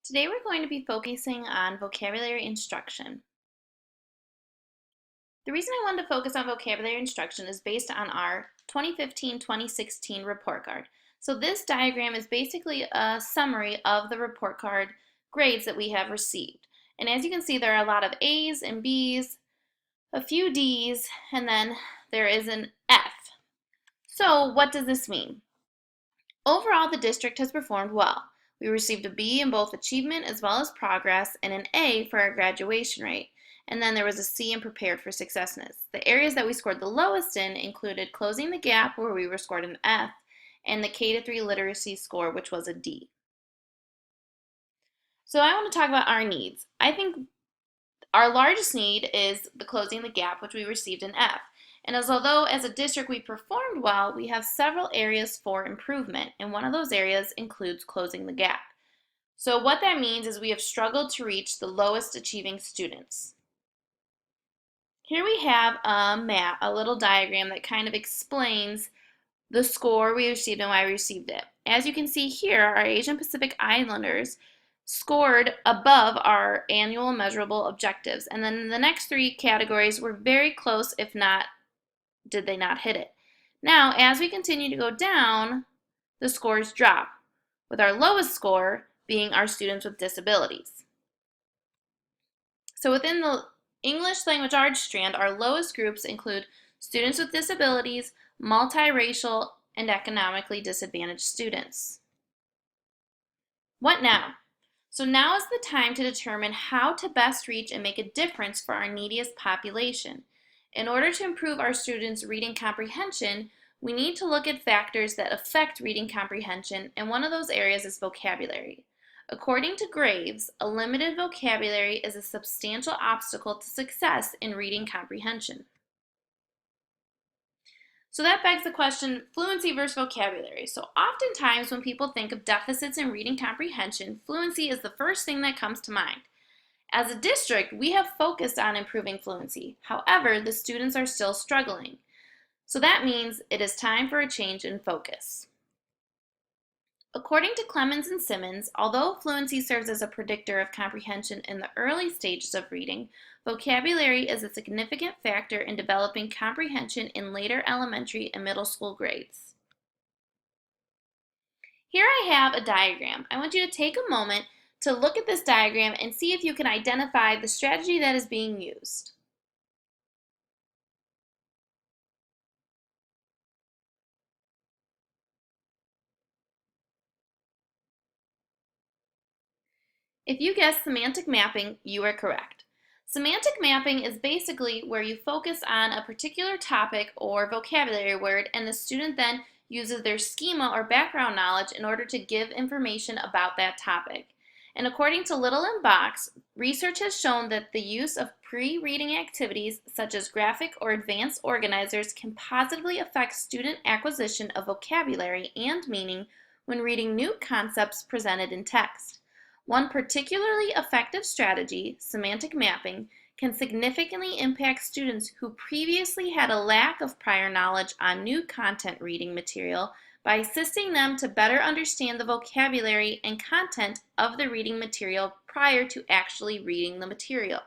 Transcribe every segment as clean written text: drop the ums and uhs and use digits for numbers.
Today we're going to be focusing on vocabulary instruction. The reason I wanted to focus on vocabulary instruction is based on our 2015-2016 report card. So this diagram is basically a summary of the report card grades that we have received. And as you can see, there are a lot of A's and B's, a few D's, and then there is an F. So what does this mean? Overall, the district has performed well. We received a B in both achievement as well as progress and an A for our graduation rate. And then there was a C in prepared for successness. The areas that we scored the lowest in included closing the gap, where we were scored an F, and the K-3 literacy score, which was a D. So I want to talk about our needs. I think our largest need is the closing the gap, which we received an F. And although as a district we performed well, we have several areas for improvement, and one of those areas includes closing the gap. So what that means is we have struggled to reach the lowest achieving students. Here we have a map, a little diagram that kind of explains the score we received and why we received it. As you can see here, our Asian Pacific Islanders scored above our annual measurable objectives. And then the next three categories were very close, if not, did they not hit it. Now, as we continue to go down, the scores drop, with our lowest score being our students with disabilities. So within the English language arts strand, our lowest groups include students with disabilities, multiracial, and economically disadvantaged students. What now? So now is the time to determine how to best reach and make a difference for our neediest population. In order to improve our students' reading comprehension, we need to look at factors that affect reading comprehension, and one of those areas is vocabulary. According to Graves, a limited vocabulary is a substantial obstacle to success in reading comprehension. So that begs the question, fluency versus vocabulary. So oftentimes when people think of deficits in reading comprehension, fluency is the first thing that comes to mind. As a district, we have focused on improving fluency. However, the students are still struggling. So that means it is time for a change in focus. According to Clemens and Simmons, although fluency serves as a predictor of comprehension in the early stages of reading, vocabulary is a significant factor in developing comprehension in later elementary and middle school grades. Here I have a diagram. I want you to take a moment to look at this diagram and see if you can identify the strategy that is being used. If you guessed semantic mapping, you are correct. Semantic mapping is basically where you focus on a particular topic or vocabulary word, and the student then uses their schema or background knowledge in order to give information about that topic. And according to Little and Box, research has shown that the use of pre-reading activities such as graphic or advanced organizers can positively affect student acquisition of vocabulary and meaning when reading new concepts presented in text. One particularly effective strategy, semantic mapping, can significantly impact students who previously had a lack of prior knowledge on new content reading material by assisting them to better understand the vocabulary and content of the reading material prior to actually reading the material.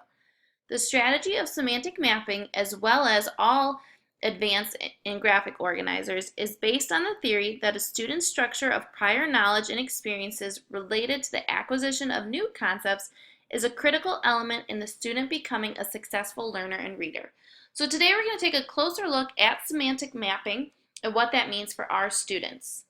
The strategy of semantic mapping, as well as all advanced in graphic organizers, is based on the theory that a student's structure of prior knowledge and experiences related to the acquisition of new concepts is a critical element in the student becoming a successful learner and reader. So today we're going to take a closer look at semantic mapping and what that means for our students.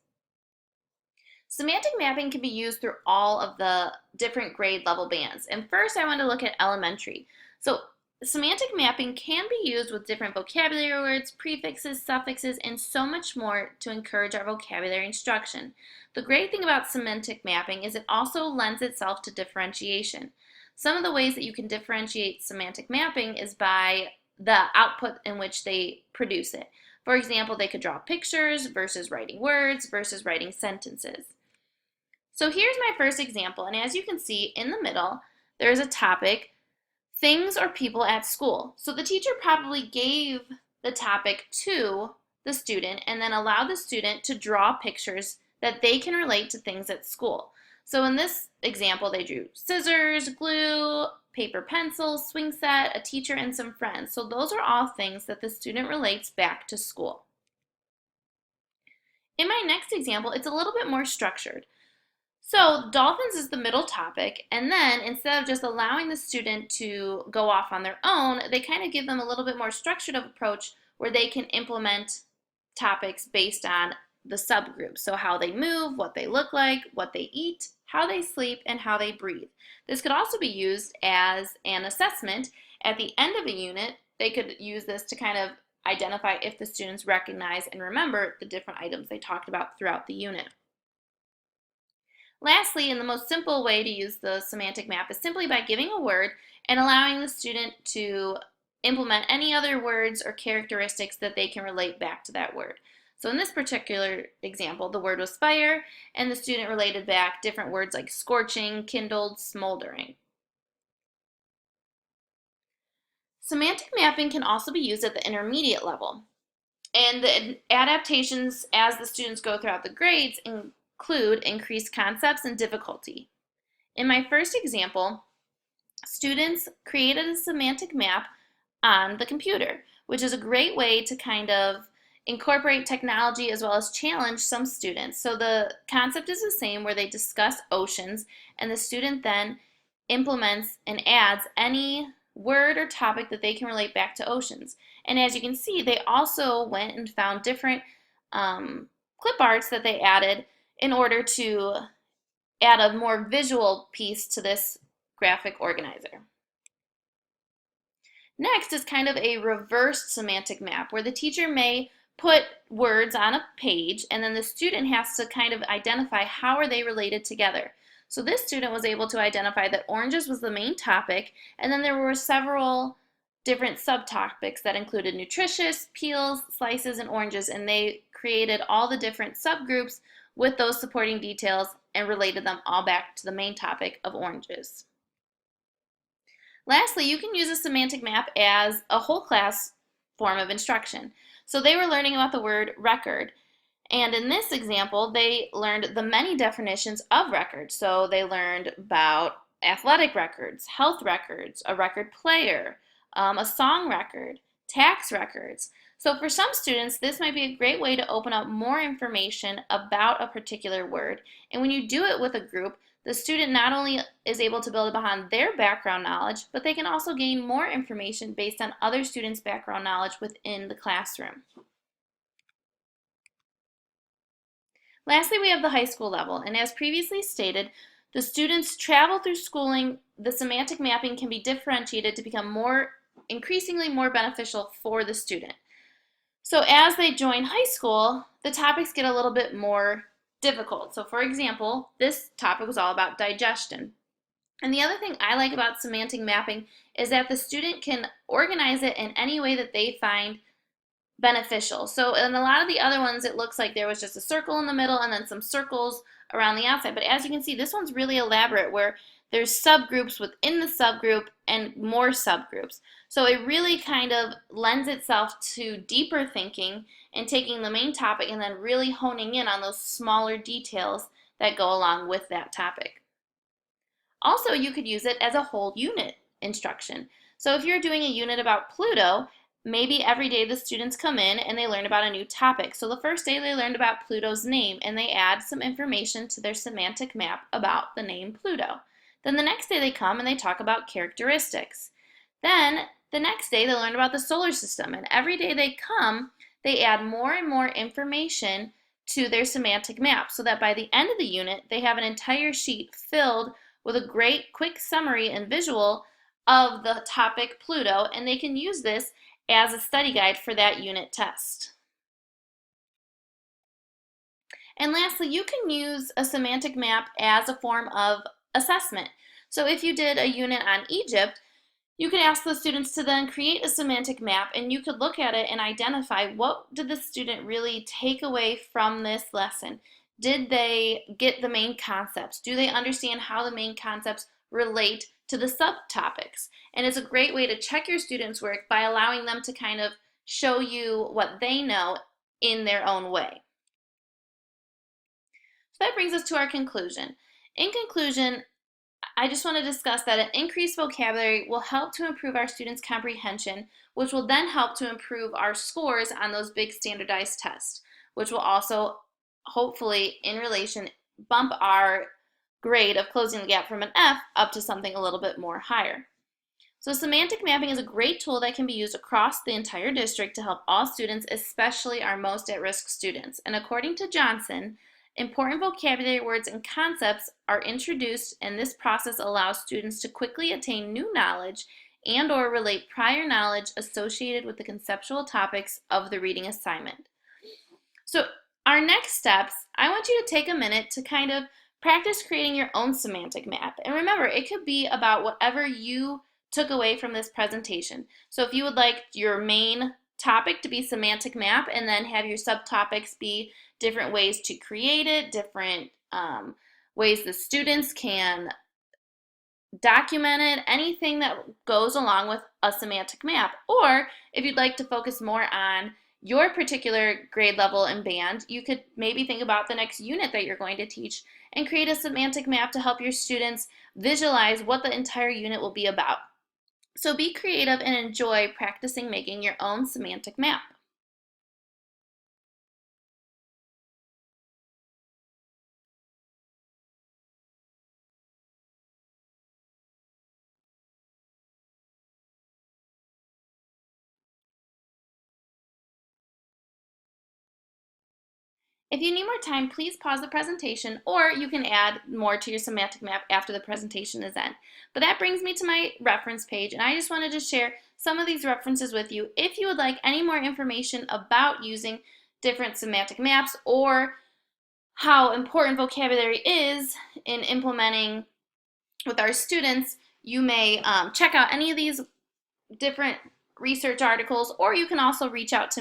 Semantic mapping can be used through all of the different grade level bands. And first I want to look at elementary. So semantic mapping can be used with different vocabulary words, prefixes, suffixes, and so much more to encourage our vocabulary instruction. The great thing about semantic mapping is it also lends itself to differentiation. Some of the ways that you can differentiate semantic mapping is by the output in which they produce it. For example, they could draw pictures versus writing words versus writing sentences. So here's my first example, and as you can see in the middle, there's a topic, things or people at school. So the teacher probably gave the topic to the student and then allowed the student to draw pictures that they can relate to things at school. So in this example, they drew scissors, glue, paper pencil, swing set, a teacher, and some friends. So those are all things that the student relates back to school. In my next example, it's a little bit more structured. So dolphins is the middle topic, and then instead of just allowing the student to go off on their own, they kind of give them a little bit more structured approach where they can implement topics based on the subgroups. So how they move, what they look like, what they eat, how they sleep, and how they breathe. This could also be used as an assessment. At the end of a unit, they could use this to kind of identify if the students recognize and remember the different items they talked about throughout the unit. Lastly, and the most simple way to use the semantic map is simply by giving a word and allowing the student to implement any other words or characteristics that they can relate back to that word. So in this particular example, the word was fire, and the student related back different words like scorching, kindled, smoldering. Semantic mapping can also be used at the intermediate level, and the adaptations as the students go throughout the grades include increased concepts and difficulty. In my first example, students created a semantic map on the computer, which is a great way to kind of incorporate technology as well as challenge some students. So the concept is the same where they discuss oceans, and the student then implements and adds any word or topic that they can relate back to oceans. And as you can see, they also went and found different clip arts that they added in order to add a more visual piece to this graphic organizer. Next is kind of a reversed semantic map where the teacher may put words on a page and then the student has to kind of identify how are they related together. So this student was able to identify that oranges was the main topic, and then there were several different subtopics that included nutritious, peels, slices, and oranges, and they created all the different subgroups with those supporting details and related them all back to the main topic of oranges. Lastly, you can use a semantic map as a whole class form of instruction. So they were learning about the word record, and in this example, they learned the many definitions of records. So they learned about athletic records, health records, a record player, a song record, tax records. So for some students, this might be a great way to open up more information about a particular word. And when you do it with a group, the student not only is able to build upon their background knowledge, but they can also gain more information based on other students' background knowledge within the classroom. Lastly, we have the high school level, and as previously stated, the students travel through schooling. The semantic mapping can be differentiated to become increasingly more beneficial for the student. So as they join high school, the topics get a little bit more difficult. So for example, this topic was all about digestion. And the other thing I like about semantic mapping is that the student can organize it in any way that they find beneficial. So in a lot of the other ones, it looks like there was just a circle in the middle and then some circles around the outside. But as you can see, this one's really elaborate where there's subgroups within the subgroup and more subgroups. So it really kind of lends itself to deeper thinking and taking the main topic and then really honing in on those smaller details that go along with that topic. Also, you could use it as a whole unit instruction. So if you're doing a unit about Pluto, maybe every day the students come in and they learn about a new topic. So the first day they learned about Pluto's name and they add some information to their semantic map about the name Pluto. Then the next day they come and they talk about characteristics. Then the next day they learn about the solar system, and every day they come, they add more and more information to their semantic map so that by the end of the unit they have an entire sheet filled with a great quick summary and visual of the topic Pluto, and they can use this as a study guide for that unit test. And lastly, you can use a semantic map as a form of assessment. So if you did a unit on Egypt, you could ask the students to then create a semantic map, and you could look at it and identify what did the student really take away from this lesson. Did they get the main concepts? Do they understand how the main concepts relate to the subtopics? And it's a great way to check your students' work by allowing them to kind of show you what they know in their own way. So that brings us to our conclusion. In conclusion, I just want to discuss that an increased vocabulary will help to improve our students' comprehension, which will then help to improve our scores on those big standardized tests, which will also hopefully, in relation, bump our grade of closing the gap from an F up to something a little bit more higher. So semantic mapping is a great tool that can be used across the entire district to help all students, especially our most at-risk students. And according to Johnson, important vocabulary words and concepts are introduced, and this process allows students to quickly attain new knowledge and/or relate prior knowledge associated with the conceptual topics of the reading assignment. So our next steps, I want you to take a minute to kind of practice creating your own semantic map. And remember, it could be about whatever you took away from this presentation. So if you would like your main topic to be semantic map and then have your subtopics be different ways to create it, different ways the students can document it, anything that goes along with a semantic map. Or if you'd like to focus more on your particular grade level and band, you could maybe think about the next unit that you're going to teach and create a semantic map to help your students visualize what the entire unit will be about. So be creative and enjoy practicing making your own semantic map. If you need more time, please pause the presentation, or you can add more to your semantic map after the presentation is end. But that brings me to my reference page, and I just wanted to share some of these references with you. If you would like any more information about using different semantic maps or how important vocabulary is in implementing with our students, you may check out any of these different research articles, or you can also reach out to me